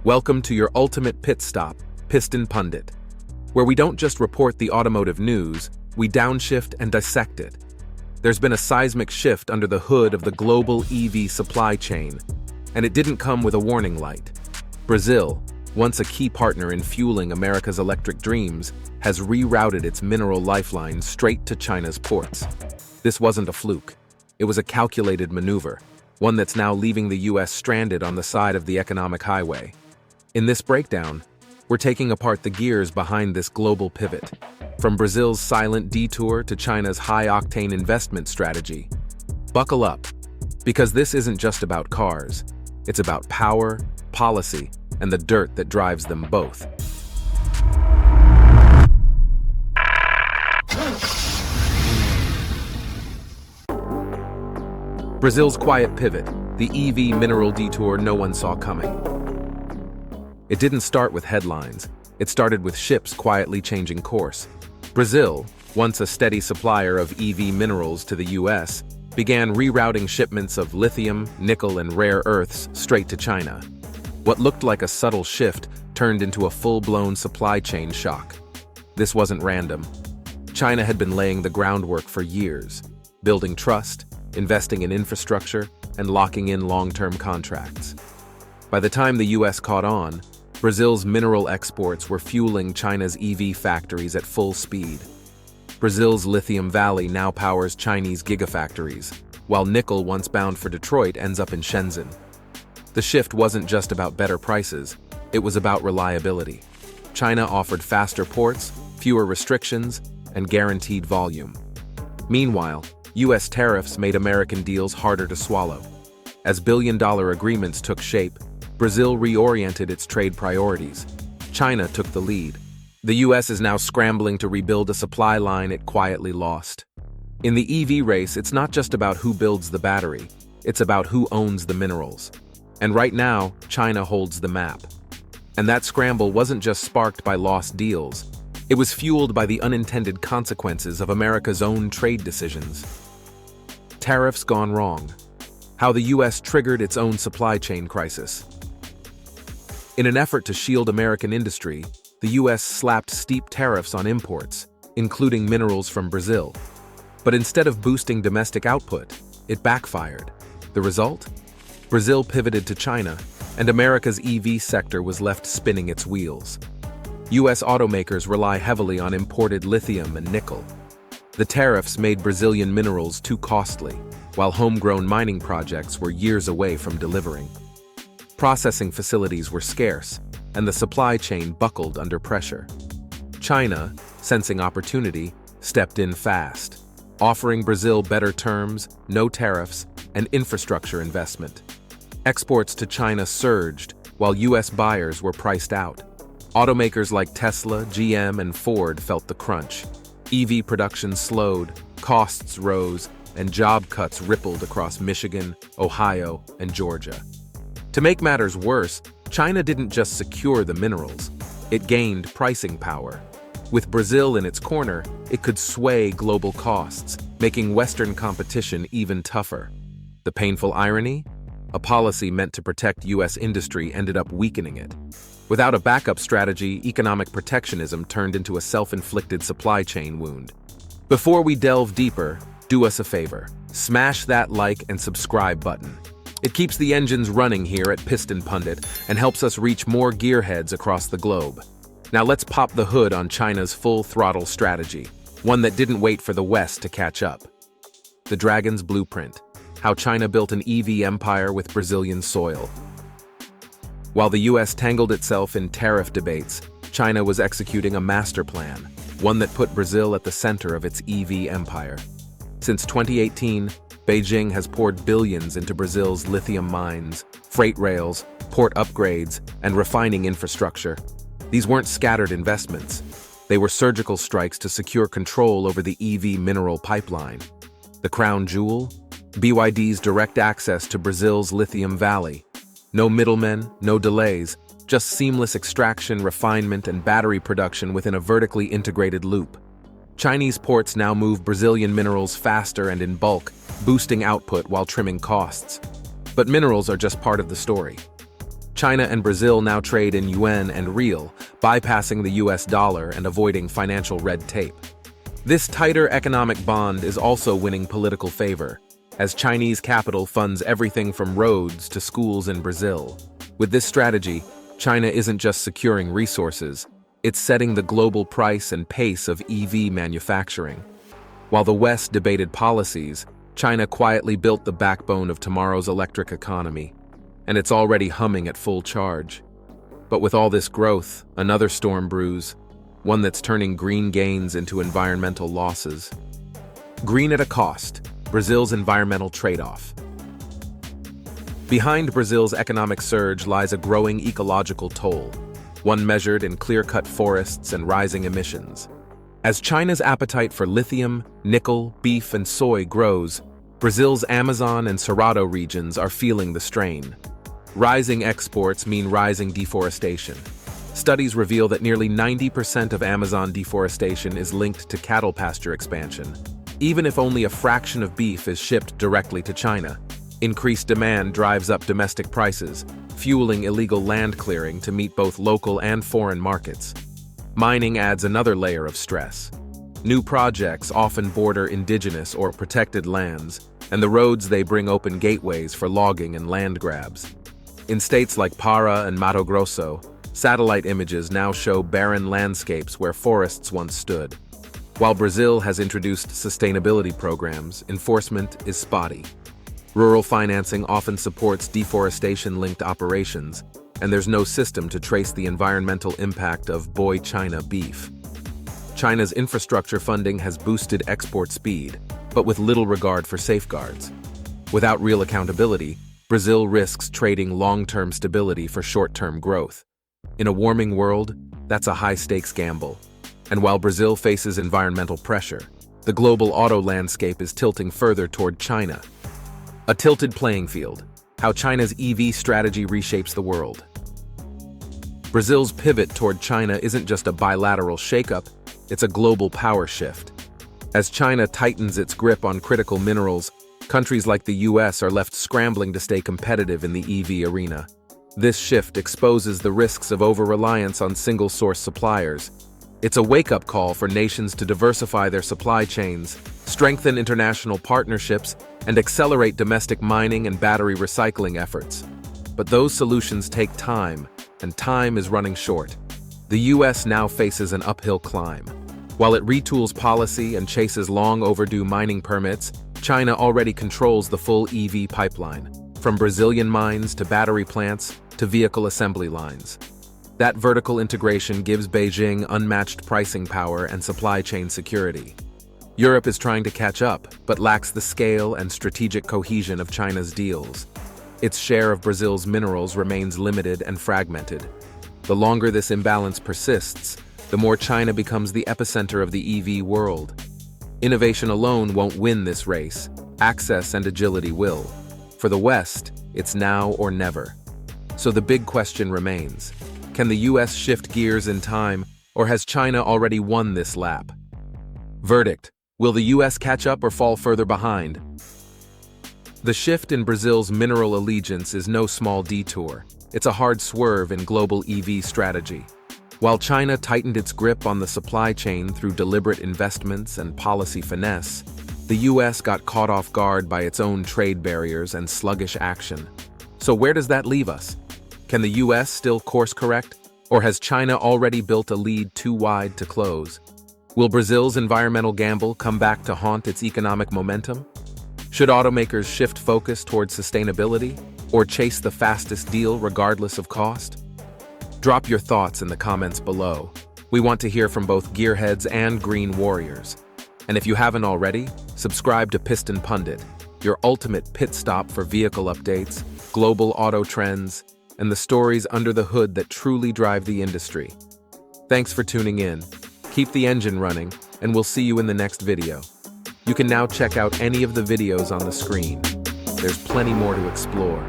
Welcome to your ultimate pit stop, Piston Pundit, where we don't just report the automotive news, we downshift and dissect it. There's been a seismic shift under the hood of the global EV supply chain, and it didn't come with a warning light. Brazil, once a key partner in fueling America's electric dreams, has rerouted its mineral lifeline straight to China's ports. This wasn't a fluke. It was a calculated maneuver, one that's now leaving the US stranded on the side of the economic highway. In this breakdown, we're taking apart the gears behind this global pivot, from Brazil's silent detour to China's high-octane investment strategy. Buckle up, because this isn't just about cars. It's about power, policy, and the dirt that drives them both. Brazil's quiet pivot, the EV mineral detour no one saw coming. It didn't start with headlines. It started with ships quietly changing course. Brazil, once a steady supplier of EV minerals to the US, began rerouting shipments of lithium, nickel, and rare earths straight to China. What looked like a subtle shift turned into a full-blown supply chain shock. This wasn't random. China had been laying the groundwork for years, building trust, investing in infrastructure, and locking in long-term contracts. By the time the US caught on, Brazil's mineral exports were fueling China's EV factories at full speed. Brazil's Lithium Valley now powers Chinese gigafactories, while nickel once bound for Detroit ends up in Shenzhen. The shift wasn't just about better prices, it was about reliability. China offered faster ports, fewer restrictions, and guaranteed volume. Meanwhile, US tariffs made American deals harder to swallow. As billion-dollar agreements took shape, Brazil reoriented its trade priorities. China took the lead. The US is now scrambling to rebuild a supply line it quietly lost. In the EV race, it's not just about who builds the battery, it's about who owns the minerals. And right now, China holds the map. And that scramble wasn't just sparked by lost deals, it was fueled by the unintended consequences of America's own trade decisions. Tariffs gone wrong. How the US triggered its own supply chain crisis. In an effort to shield American industry, the US slapped steep tariffs on imports, including minerals from Brazil. But instead of boosting domestic output, it backfired. The result? Brazil pivoted to China, and America's EV sector was left spinning its wheels. US automakers rely heavily on imported lithium and nickel. The tariffs made Brazilian minerals too costly, while homegrown mining projects were years away from delivering. Processing facilities were scarce, and the supply chain buckled under pressure. China, sensing opportunity, stepped in fast, offering Brazil better terms, no tariffs, and infrastructure investment. Exports to China surged, while US buyers were priced out. Automakers like Tesla, GM, and Ford felt the crunch. EV production slowed, costs rose, and job cuts rippled across Michigan, Ohio, and Georgia. To make matters worse, China didn't just secure the minerals, it gained pricing power. With Brazil in its corner, it could sway global costs, making Western competition even tougher. The painful irony? A policy meant to protect US industry ended up weakening it. Without a backup strategy, economic protectionism turned into a self-inflicted supply chain wound. Before we delve deeper, do us a favor. Smash that like and subscribe button. It keeps the engines running here at Piston Pundit and helps us reach more gearheads across the globe. Now let's pop the hood on China's full-throttle strategy, one that didn't wait for the West to catch up. The Dragon's Blueprint: how China built an EV empire with Brazilian soil. While the US tangled itself in tariff debates, China was executing a master plan, one that put Brazil at the center of its EV empire. Since 2018, Beijing has poured billions into Brazil's lithium mines, freight rails, port upgrades, and refining infrastructure. These weren't scattered investments. They were surgical strikes to secure control over the EV mineral pipeline. The crown jewel? BYD's direct access to Brazil's Lithium Valley. No middlemen, no delays, just seamless extraction, refinement, and battery production within a vertically integrated loop. Chinese ports now move Brazilian minerals faster and in bulk, boosting output while trimming costs. But minerals are just part of the story. China and Brazil now trade in yuan and real, bypassing the US dollar and avoiding financial red tape. This tighter economic bond is also winning political favor, as Chinese capital funds everything from roads to schools in Brazil. With this strategy, China isn't just securing resources, it's setting the global price and pace of EV manufacturing. While the West debated policies, China quietly built the backbone of tomorrow's electric economy, and it's already humming at full charge. But with all this growth, another storm brews, one that's turning green gains into environmental losses. Green at a cost, Brazil's environmental trade-off. Behind Brazil's economic surge lies a growing ecological toll, one measured in clear-cut forests and rising emissions. As China's appetite for lithium, nickel, beef, and soy grows, Brazil's Amazon and Cerrado regions are feeling the strain. Rising exports mean rising deforestation. Studies reveal that nearly 90% of Amazon deforestation is linked to cattle pasture expansion, even if only a fraction of beef is shipped directly to China. Increased demand drives up domestic prices, fueling illegal land clearing to meet both local and foreign markets. Mining adds another layer of stress. New projects often border indigenous or protected lands, and the roads they bring open gateways for logging and land grabs. In states like Para and Mato Grosso, satellite images now show barren landscapes where forests once stood. While Brazil has introduced sustainability programs, enforcement is spotty. Rural financing often supports deforestation-linked operations, and there's no system to trace the environmental impact of Boy China beef. China's infrastructure funding has boosted export speed, but with little regard for safeguards. Without real accountability, Brazil risks trading long-term stability for short-term growth. In a warming world, that's a high-stakes gamble. And while Brazil faces environmental pressure, the global auto landscape is tilting further toward China. A tilted playing field, how China's EV strategy reshapes the world. Brazil's pivot toward China isn't just a bilateral shakeup, it's a global power shift. As China tightens its grip on critical minerals, countries like the US are left scrambling to stay competitive in the EV arena. This shift exposes the risks of over-reliance on single-source suppliers. It's a wake-up call for nations to diversify their supply chains, strengthen international partnerships, and accelerate domestic mining and battery recycling efforts. But those solutions take time, and time is running short. The US now faces an uphill climb. While it retools policy and chases long-overdue mining permits, China already controls the full EV pipeline, from Brazilian mines to battery plants to vehicle assembly lines. That vertical integration gives Beijing unmatched pricing power and supply chain security. Europe is trying to catch up, but lacks the scale and strategic cohesion of China's deals. Its share of Brazil's minerals remains limited and fragmented. The longer this imbalance persists, the more China becomes the epicenter of the EV world. Innovation alone won't win this race. Access and agility will. For the West, it's now or never. So the big question remains: can the US shift gears in time, or has China already won this lap? Verdict: will the US catch up or fall further behind? The shift in Brazil's mineral allegiance is no small detour. It's a hard swerve in global EV strategy. While China tightened its grip on the supply chain through deliberate investments and policy finesse, the US got caught off guard by its own trade barriers and sluggish action. So where does that leave us? Can the US still course correct, or has China already built a lead too wide to close? Will Brazil's environmental gamble come back to haunt its economic momentum? Should automakers shift focus towards sustainability, or chase the fastest deal regardless of cost? Drop your thoughts in the comments below. We want to hear from both gearheads and green warriors. And if you haven't already, subscribe to Piston Pundit, your ultimate pit stop for vehicle updates, global auto trends, and the stories under the hood that truly drive the industry. Thanks for tuning in. Keep the engine running, and we'll see you in the next video. You can now check out any of the videos on the screen. There's plenty more to explore.